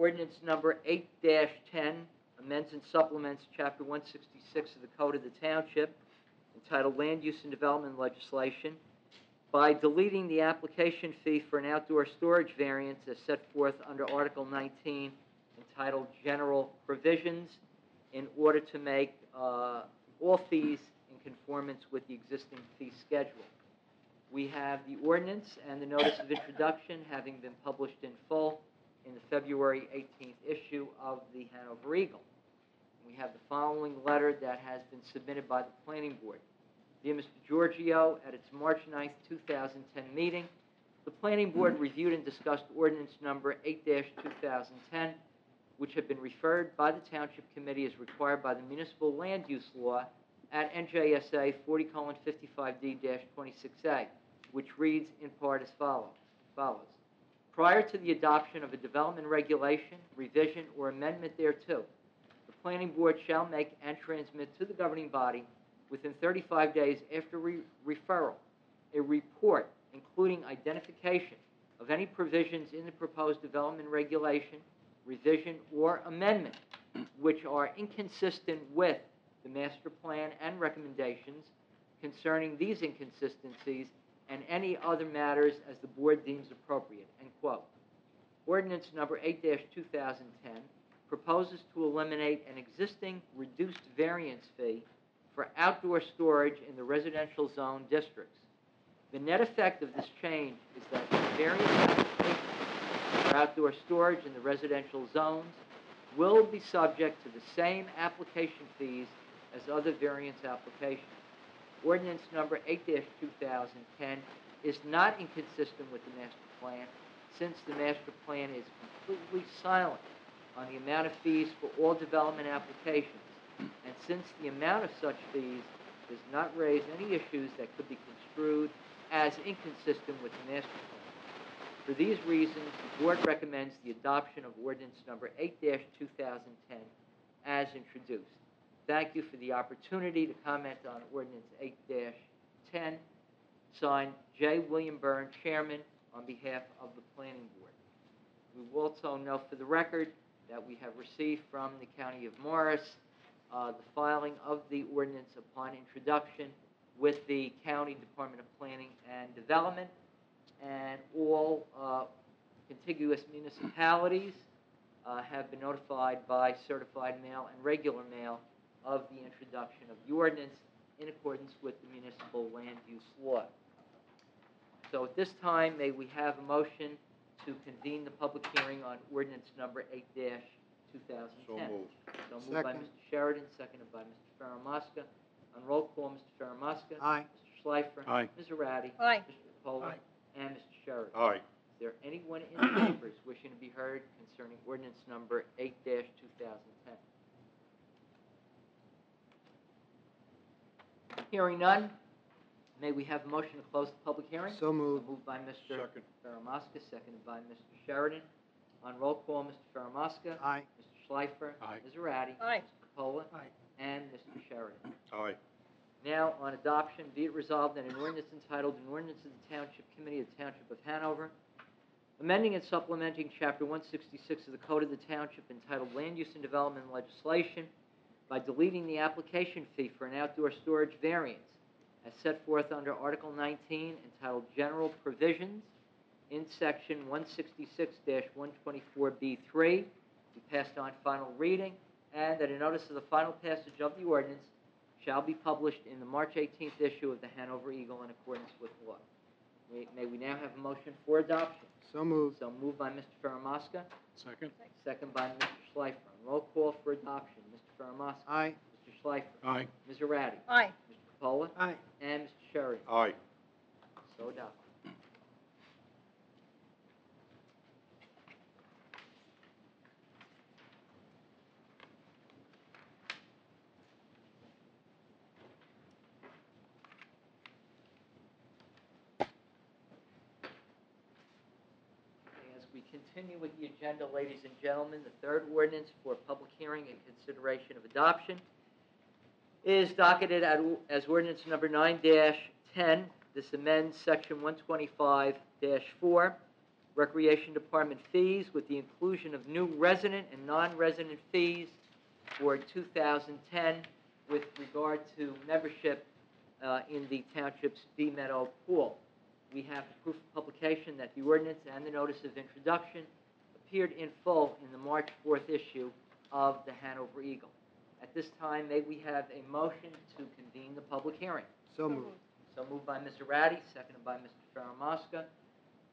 Ordinance number 8-10 amends and supplements Chapter 166 of the Code of the Township, entitled Land Use and Development Legislation, by deleting the application fee for an outdoor storage variance as set forth under Article 19, entitled General Provisions, in order to make all fees in conformance with the existing fee schedule. We have the ordinance and the notice of introduction having been published in full in the February 18th issue of the Hanover Eagle. We have the following letter that has been submitted by the Planning Board. Dear Mr. Giorgio, at its March 9th, 2010 meeting, the Planning Board reviewed and discussed ordinance number 8-2010, which had been referred by the Township Committee as required by the Municipal Land Use Law at NJSA 40:55D-26A, which reads in part as follows. Prior to the adoption of a development regulation, revision, or amendment thereto, the Planning Board shall make and transmit to the governing body within 35 days after referral a report including identification of any provisions in the proposed development regulation, revision, or amendment which are inconsistent with the master plan and recommendations concerning these inconsistencies and any other matters as the board deems appropriate, end quote. Ordinance number 8-2010 proposes to eliminate an existing reduced variance fee for outdoor storage in the residential zone districts. The net effect of this change is that the variance applications for outdoor storage in the residential zones will be subject to the same application fees as other variance applications. Ordinance number 8-2010 is not inconsistent with the master plan, since the master plan is completely silent on the amount of fees for all development applications, and since the amount of such fees does not raise any issues that could be construed as inconsistent with the master plan. For these reasons, the board recommends the adoption of ordinance number 8-2010 as introduced. Thank you for the opportunity to comment on ordinance 8-10, signed J. William Byrne, Chairman, on behalf of the Planning Board. We will also note for the record that we have received from the County of Morris the filing of the ordinance upon introduction with the County Department of Planning and Development, and all contiguous municipalities have been notified by certified mail and regular mail of the introduction of the ordinance in accordance with the Municipal Land Use Law. So at this time, may we have a motion to convene the public hearing on ordinance number 8-2010. So moved. So moved by Mr. Sheridan, seconded by Mr. Faramasca. On roll call, Mr. Faramasca. Aye. Mr. Schleifer. Aye. Ms. Arati. Aye. Mr. Capola. Aye. And Mr. Sheridan. Aye. Is there anyone in the chambers wishing to be heard concerning ordinance number 8-2010? Hearing none, may we have a motion to close the public hearing? So moved. Moved by Mr. Second. Faramasca, seconded by Mr. Sheridan. On roll call, Mr. Faramasca. Aye. Mr. Schleifer. Aye. Ms. Arati. Aye. Mr. Capola. Aye. And Mr. Sheridan. Aye. Now, on adoption, be it resolved that an ordinance entitled An Ordinance of the Township Committee of the Township of Hanover, amending and supplementing Chapter 166 of the Code of the Township entitled Land Use and Development Legislation by deleting the application fee for an outdoor storage variance as set forth under Article 19 entitled General Provisions in Section 166-124B3 be passed on final reading, and that a notice of the final passage of the ordinance shall be published in the March 18th issue of the Hanover Eagle in accordance with law. May we now have a motion for adoption? So moved. So moved by Mr. Faramasca, Second. second by Mr. Schleifer. On roll call for adoption, Mr. Faramasca. Aye. Mr. Schleifer. Aye. Ms. Arati. Aye. Mr. Capola. Aye. And Mr. Sheridan. Aye. So adopted. As we continue with the agenda, ladies and gentlemen, the third ordinance for public hearing and consideration of adoption is docketed as ordinance number 9-10. This amends section 125-4 Recreation Department fees with the inclusion of new resident and non-resident fees for 2010 with regard to membership in the township's Bee Meadow pool. We have the proof of publication that the ordinance and the notice of introduction appeared in full in the March 4th issue of the Hanover Eagle. At this time, may we have a motion to convene the public hearing? So moved. So moved by Mr. Ratty, seconded by Mr. Faramasca.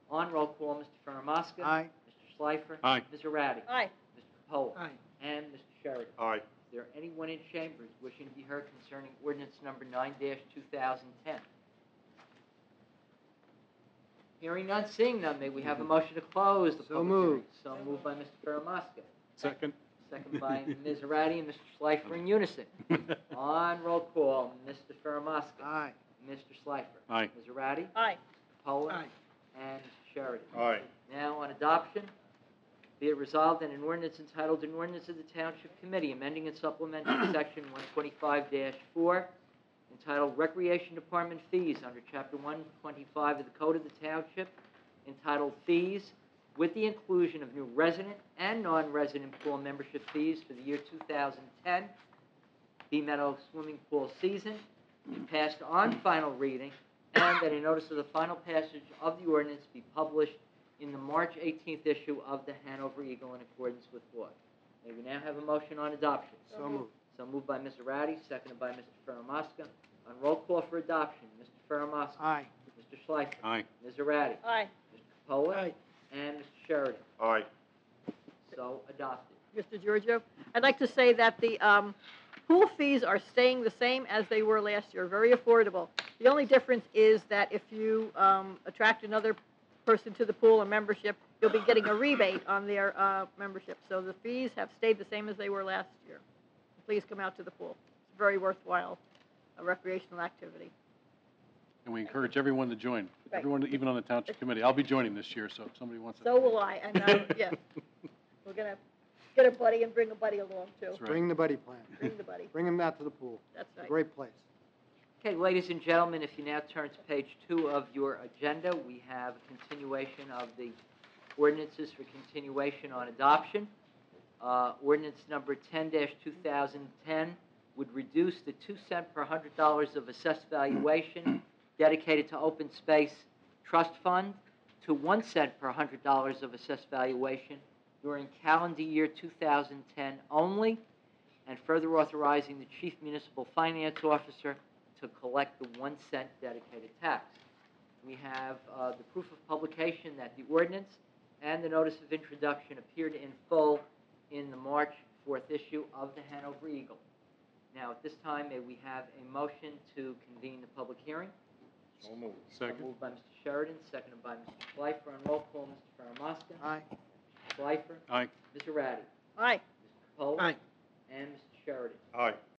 On roll call, Mr. Faramasca. Aye. Mr. Schleifer. Aye. Mr. Ratty. Aye. Mr. Capola. Aye. And Mr. Sheridan. Aye. Is there anyone in chambers wishing to be heard concerning ordinance number 9-2010? Hearing none, seeing none, may we have a motion to close the So public moved. hearing? So moved by Mr. Faramasca. Second. Second by Ms. Ratty and Mr. Schleifer in unison. On roll call, Mr. Faramasca. Aye. Mr. Schleifer. Aye. Ms. Ratty. Aye. Capola. Aye. And Mr. Sheridan. Aye. Now on adoption, be it resolved that an ordinance entitled An Ordinance of the Township Committee amending and supplementing Section 125-4 entitled Recreation Department Fees under Chapter 125 of the Code of the Township entitled Fees with the inclusion of new resident and non-resident pool membership fees for the year 2010 Bee Meadow swimming pool season be passed on final reading, and that a notice of the final passage of the ordinance be published in the March 18th issue of the Hanover Eagle in accordance with law. May we now have a motion on adoption? So moved. So moved by Mr. Ratty, seconded by Mr. Faramasca. On roll call for adoption, Mr. Faramasca. Aye. Mr. Schleifer. Aye. Ms. Ratty. Aye. Mr. Capola. Aye. And Mr. Sheridan. Aye. So adopted. Mr. Giorgio, I'd like to say that the pool fees are staying the same as they were last year, very affordable. The only difference is that if you attract another person to the pool or membership, you'll be getting a rebate on their membership. So the fees have stayed the same as they were last year. Please come out to the pool. It's a very worthwhile recreational activity. And we encourage everyone to join, Right. everyone, even on the township committee. I'll be joining this year, so if somebody wants to. So will I, and yeah, we're gonna get a buddy and bring a buddy along too. That's right. Bring the buddy plan. Bring the buddy. Bring him out to the pool. That's It's a right. great place. Okay, ladies and gentlemen, if you now turn to page 2 of your agenda, we have a continuation of the ordinances for continuation on adoption. Ordinance number 10-2010 would reduce the 2 cents per $100 of assessed valuation dedicated to open space trust fund to 1 cent per $100 of assessed valuation during calendar year 2010 only, and further authorizing the chief municipal finance officer to collect the 1 cent dedicated tax. We have the proof of publication that the ordinance and the notice of introduction appeared in full in the March 4th issue of the Hanover Eagle. Now, at this time, may we have a motion to convene the public hearing? So moved. So Second. moved by Mr. Sheridan, seconded by Mr. Schleifer. On roll call, Mr. Faramasca. Aye. Mr. Schleifer. Aye. Mr. Ratty. Aye. Mr. Capola. Aye. And Mr. Sheridan. Aye.